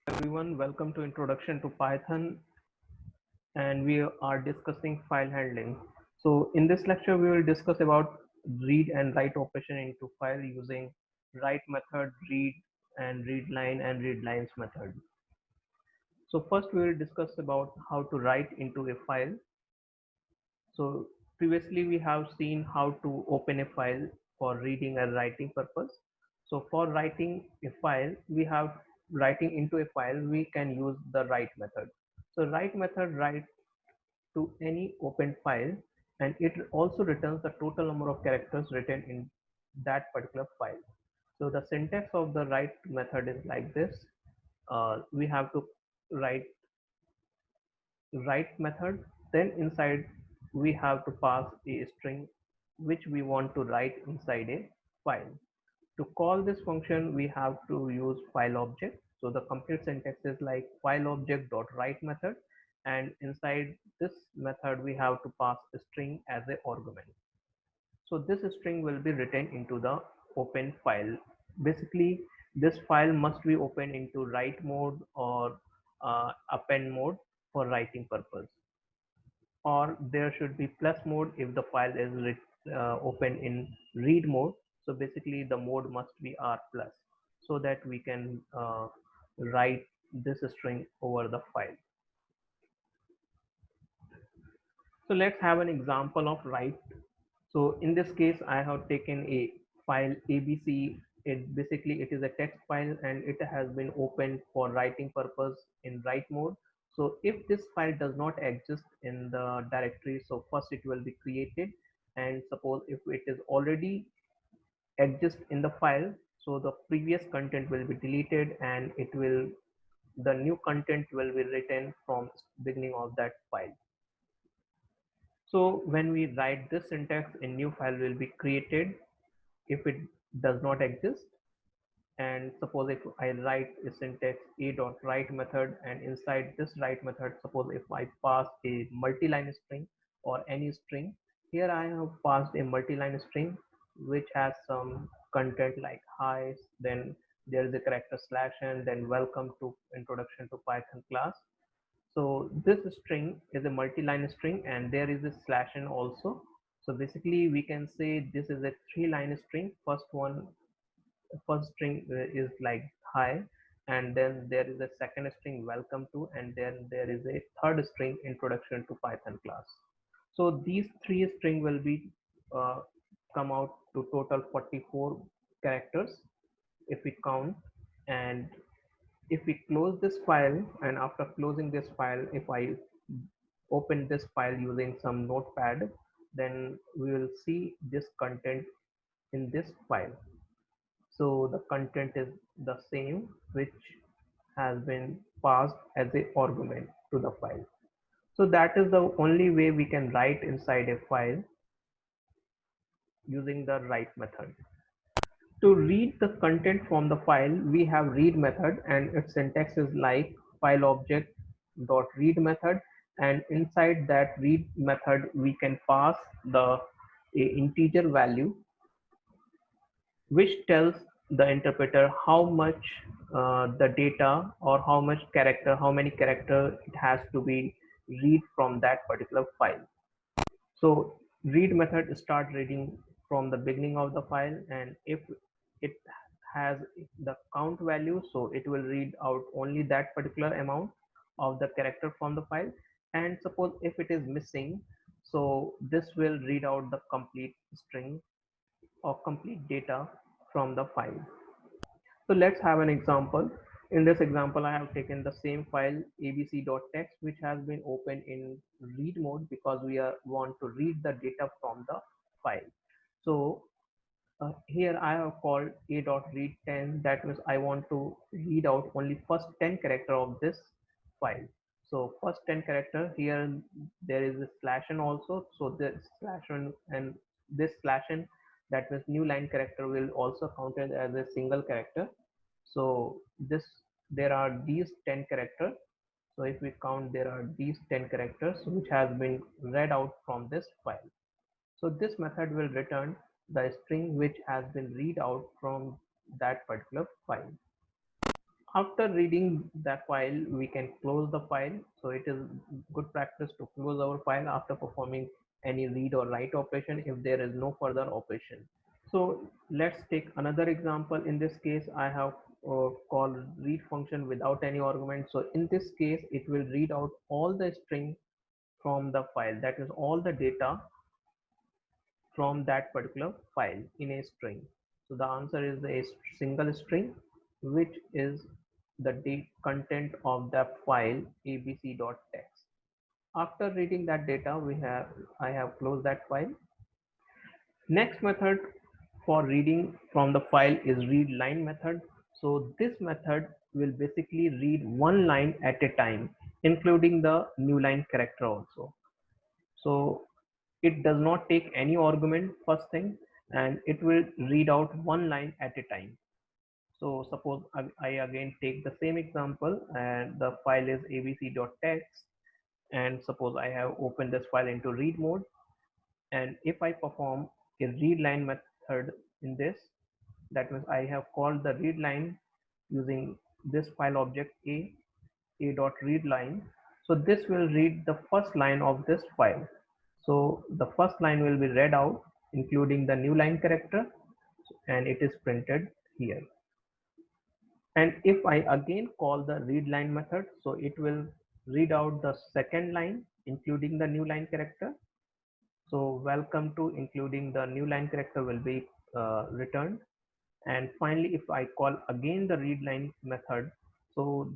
Everyone, welcome to Introduction to Python, and we are discussing file handling. So in this lecture we will discuss about read and write operation into file using write method, read and read line and read lines method. So first we will discuss about how to write into a file. So previously we have seen how to open a file for reading and writing purpose. So for writing a file, we have writing into a file, we can use the write method. So write method write to any open file, and it also returns the total number of characters written in that particular file. So the syntax of the write method is like this. We have to write write method, then inside we have to pass a string which we want to write inside a file. To call this function we have to use file object. So the complete syntax is like file object dot write method, and inside this method we have to pass a string as a argument. So this string will be written into the open file. Basically this file must be open into write mode or append mode for writing purpose, or there should be plus mode if the file is open in read mode. So basically the mode must be r plus, so that we can write this string over the file. So let's have an example of write. So in this case, I have taken a file ABC. It is a text file and it has been opened for writing purpose in write mode. So if this file does not exist in the directory, so first it will be created, and suppose if it is already exist in the file, so the previous content will be deleted and the new content will be written from beginning of that file. So when we write this syntax, a new file will be created if it does not exist. And suppose if I write a syntax a dot write method, and inside this write method, suppose if I pass a multi-line string or any string, here I have passed a multi-line string which has some content like hi, then there is a character slash n, then welcome to introduction to Python class. So this string is a multi-line string and there is a slash n also. So basically we can say this is a three-line string. First string is like hi, and then there is a second string welcome to, and then there is a third string introduction to Python class. So these three string will be uh, come out to total 44 characters if we count. And if we close this file, and after closing this file, if I open this file using some notepad, then we will see this content in this file. So the content is the same, which has been passed as a argument to the file. So that is the only way we can write inside a file using the write method. To read the content from the file, we have read method, and its syntax is like file object dot read method, and inside that read method we can pass the a integer value which tells the interpreter how much the data, or how many character it has to be read from that particular file. So read method start reading from the beginning of the file, and if it has the count value, so it will read out only that particular amount of the character from the file. And suppose if it is missing, so this will read out the complete string or complete data from the file. So let's have an example. In this example, I have taken the same file abc.txt, which has been opened in read mode because want to read the data from the file. So here I have called a.read10. That means I want to read out only first 10 character of this file. So first 10 character, here there is a slash n also. So this slash n and this slash n, that means new line character, will also counted as a single character. So this there are these 10 characters. So if we count, there are these 10 characters which has been read out from this file. So this method will return the string which has been read out from that particular file. After reading the file, we can close the file. So it is good practice to close our file after performing any read or write operation if there is no further operation. So let's take another example. In this case, I have called read function without any argument. So in this case, it will read out all the string from the file, that is all the data from that particular file in a string. So the answer is a single string, which is the date content of the file abc.txt. After reading that data, I have closed that file. Next method for reading from the file is read line method. So this method will basically read one line at a time, including the new line character also. So it does not take any argument first thing, and it will read out one line at a time. So suppose I again take the same example, and the file is abc.txt, and suppose I have opened this file into read mode, and if I perform a read line method in this, that means I have called the read line using this file object a dot read line. So this will read the first line of this file. So the first line will be read out, including the new line character, and it is printed here. And if I again call the read line method, so it will read out the second line, including the new line character. So welcome to, including the new line character, will be returned. And finally, if I call again the read line method, so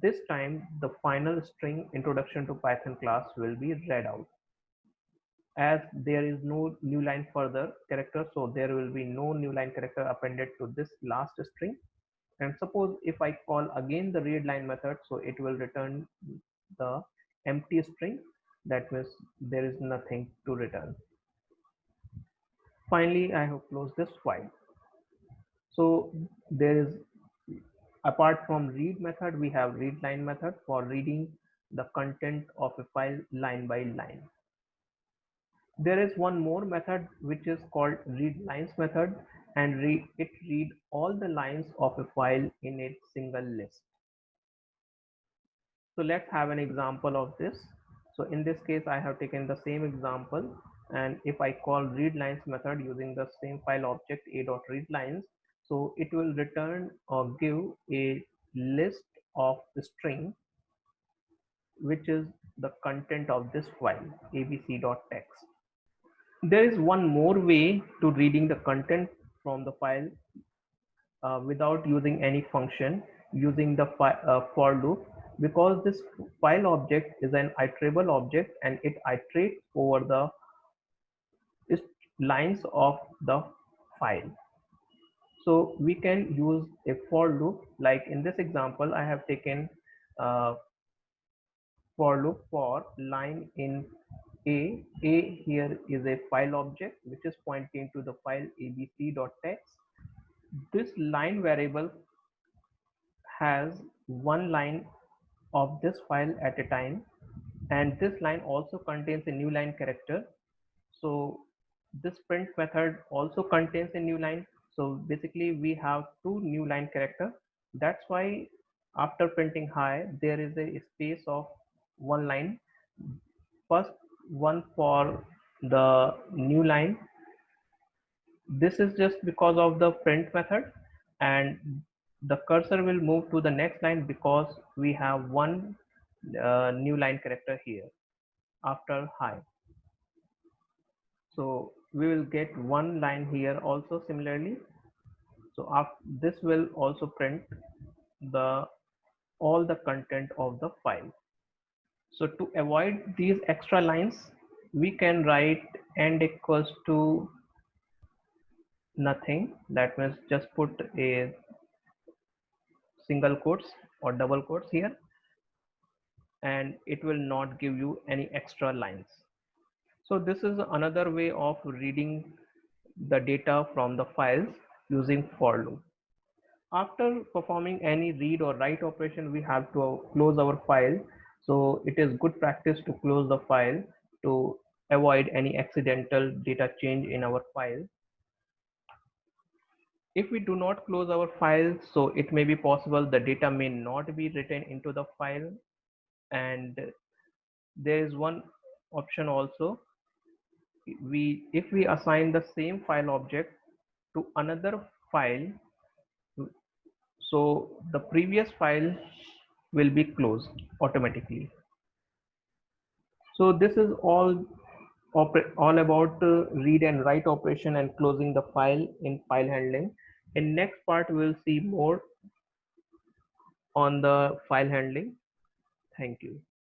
this time the final string introduction to Python class will be read out. As there is no new line further character, so there will be no new line character appended to this last string. And suppose if I call again the read line method, so it will return the empty string. That means there is nothing to return. Finally, I have closed this file. So there is, apart from read method, we have read line method for reading the content of a file line by line. There is one more method which is called read lines method, and it read all the lines of a file in a single list. So let's have an example of this. So in this case, I have taken the same example, and if I call read lines method using the same file object a.readlines, so it will return or give a list of the string, which is the content of this file abc.txt. There is one more way to reading the content from the file without using any function, using the for loop, because this file object is an iterable object and it iterates over the lines of the file. So we can use a for loop. Like in this example, I have taken for loop for line in a. Here is a file object which is pointing to the file abc.txt. This line variable has one line of this file at a time, and this line also contains a new line character. So this print method also contains a new line. So basically we have two new line character. That's why after printing hi, there is a space of one line. First one for the new line. This is just because of the print method, and the cursor will move to the next line because we have one new line character here after hi. So we will get one line here also similarly. So this will also print all the content of the file. So to avoid these extra lines, we can write end equals to nothing. That means just put a single quotes or double quotes here, and it will not give you any extra lines. So this is another way of reading the data from the files using for loop. After performing any read or write operation, we have to close our file. So it is good practice to close the file to avoid any accidental data change in our file. If we do not close our file, so it may be possible the data may not be written into the file. And there is one option also. If we assign the same file object to another file, so the previous file will be closed automatically. So this is all about read and write operation and closing the file in file handling. In next part, we will see more on the file handling. Thank you.